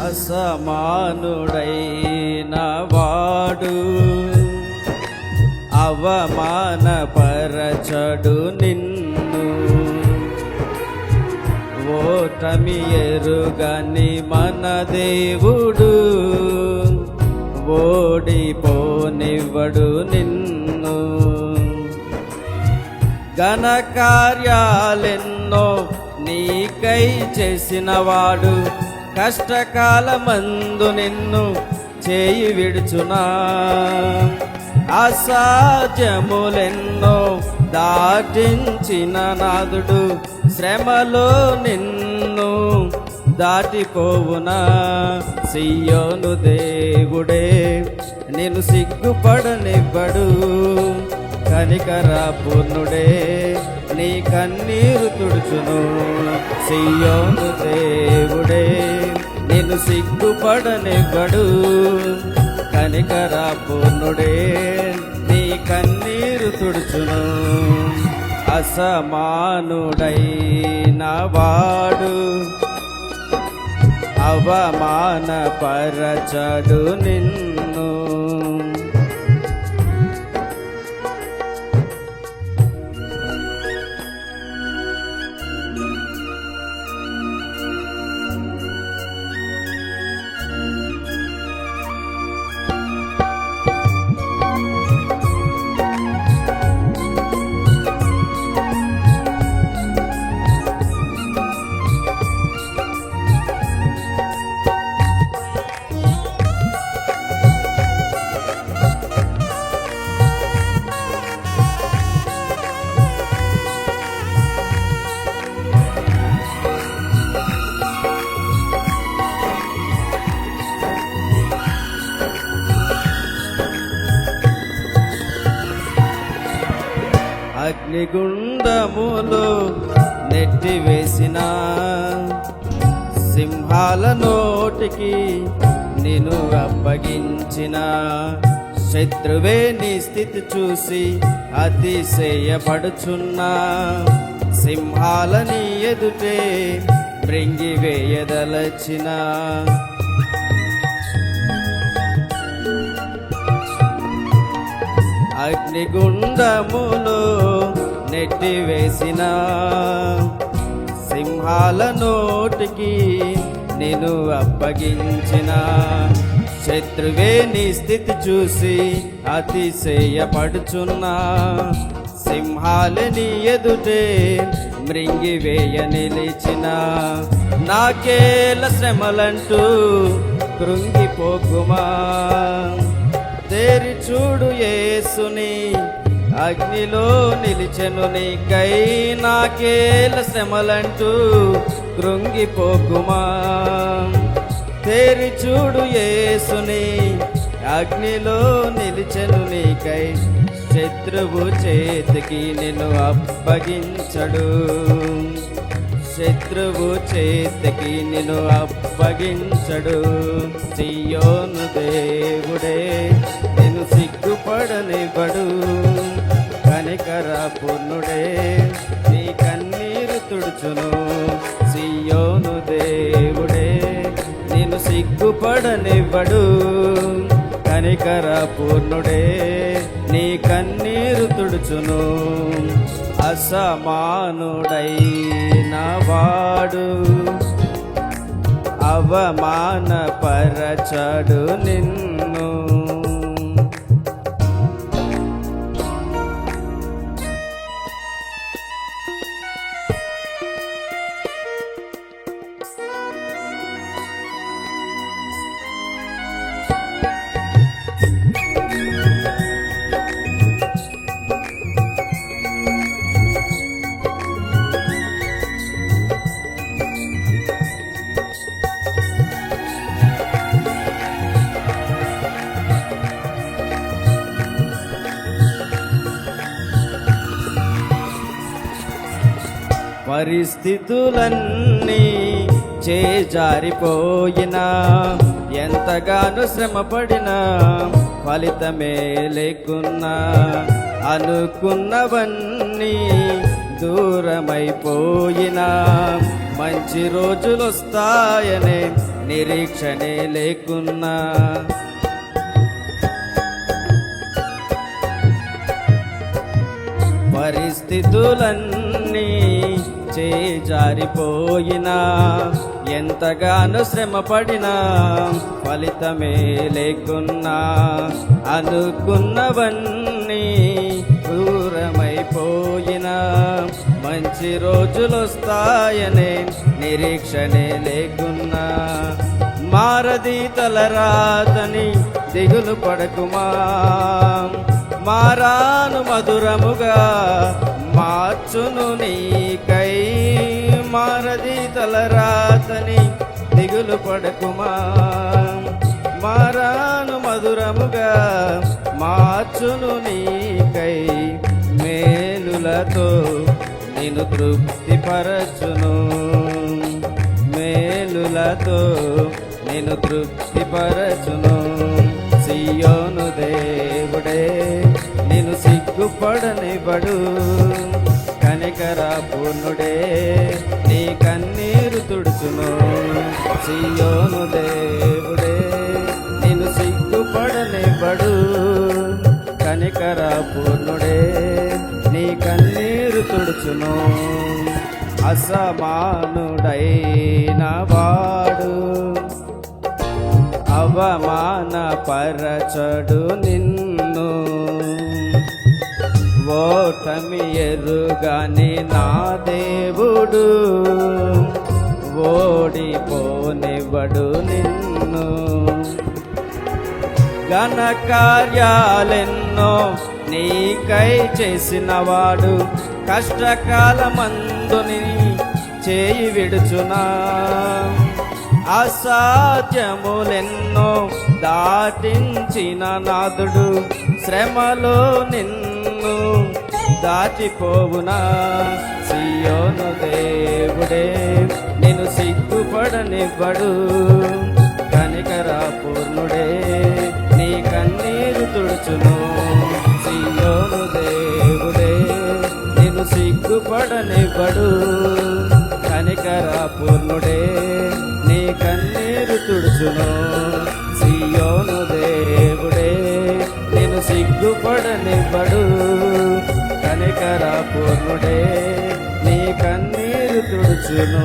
అసమానుడైన వాడు అవమానపరచడు నిన్ను, ఓటమి ఎరుగని మన దేవుడు ఓడిపోనివ్వడు నిన్ను. ఘన కార్యాలెన్నో నీకై చేసినవాడు కష్టకాలమందు నిన్ను చేయి విడుచునా. అసాధ్యములెన్నో దాటించిన నాదుడు శ్రమలో నిన్ను దాటిపోవునా. సియోను దేవుడే నిన్ను సిగ్గుపడనివ్వడు, కనికరపూర్ణుడే నీ కన్నీరు తుడుచును. సియోను దేవుడే నిన్ను సిగ్గుపడనివ్వడు, కనికరపూర్ణుడే నీ కన్నీరు తుడుచును. అసమానుడైన వాడు అవమానపరచడు నిన్ను. అగ్నిగుండములో నెట్టివేసిన సింహాల నోటికి నిన్ను అప్పగించిన శత్రువే నీ స్థితి చూసి అతిశయపడుచున్నా. సింహాలని ఎదుటే మృంగివేయదలచిన అగ్నిగుండములో నెట్టివేసిన సింహాల నోటికి నిన్ను అప్పగించిన శత్రువే నీ స్థితి చూసి అతిశయపడుచున్నా. సింహాలని ఎదుటే మృంగివేయ నిలిచిన నాకేల శ్రమలంటూ కృంగిపోకుమా. తేరి చూడు యేసుని అగ్నిలో నిలిచెను నీకై, నాకేల శ్రమలంటూ కృంగిపోకుమా. తేరి చూడు యేసుని అగ్నిలో నిలిచెను నీకై, శత్రువు చేతికి నిన్ను అప్పగించడు. శత్రువు చేతికి నిన్ను అప్పగించడు. సియోను దేవుడే నిన్ను సిగ్గుపడనివ్వడు, కనికరపూర్ణుడే నీ కన్నీరు తుడుచును. సియోను దేవుడే నిన్ను సిగ్గుపడనివ్వడు, కనికరపూర్ణుడే నీ కన్నీరు తుడుచును. అసమానుడైన వాడు అవమానపరచడు నిన్ను. పరిస్థితులన్నీ చేజారిపోయినా, ఎంతగానో శ్రమపడినా ఫలితమే లేకున్నా, అనుకున్నవన్నీ దూరమైపోయినా మంచి రోజులొస్తాయనే నిరీక్షణే లేకున్నా పరిస్థితులన్నీ చేజారిపోయినా ఎంతగానో శ్రమపడినా ఫలితమే లేకున్నా అనుకున్నవన్నీ దూరమైపోయినా మంచి రోజులొస్తాయనే నిరీక్షణే లేకున్నా మారది తలరాతని దిగులు పడకుమా మారాను మధురముగా మార్చును నీకై మారది తలరాతని దిగులు పడకుమా మారాను మధురముగా మార్చును నీకై మేలులతో నిన్ను తృప్తిపరచును మేలులతో నిన్ను తృప్తిపరచును సియోను దేవుడే నిన్ను సిగ్గుపడనివ్వడు కనికర పూర్ణుడే నీ కన్నీరు తుడుచును సియోను దేవుడే నిన్ను సిగ్గుపడనివ్వడు కనికర పూర్ణుడే నీ కన్నీరు తుడుచును అసమానుడైన వాడు అవమానపరచడు నిన్ను ఓటమి ఎరుగని నా దేవుడు ఓడిపోనివ్వడు నిన్ను ఘన కార్యాలెన్నో నీకై చేసినవాడు కష్టకాలమందుని చేయి విడుచునా అసాధ్యములెన్నో దాటించిన నాదుడు శ్రమలో నిన్ను దాటిపోవునా సియోను దేవుడే నిన్ను సిగ్గుపడనివ్వడు కనికర పూర్ణుడే నీ కన్నీరు తుడుచును సియోను దేవుడే నిన్ను సిగ్గుపడనివ్వడు కనికర పూర్ణుడే నీ కన్నీరు తుడుచును సియోను దేవుడే నిన్ను సిగ్గుపడనివ్వడు కనికర పూర్ణుడే నీ కన్నీరు తుడుచును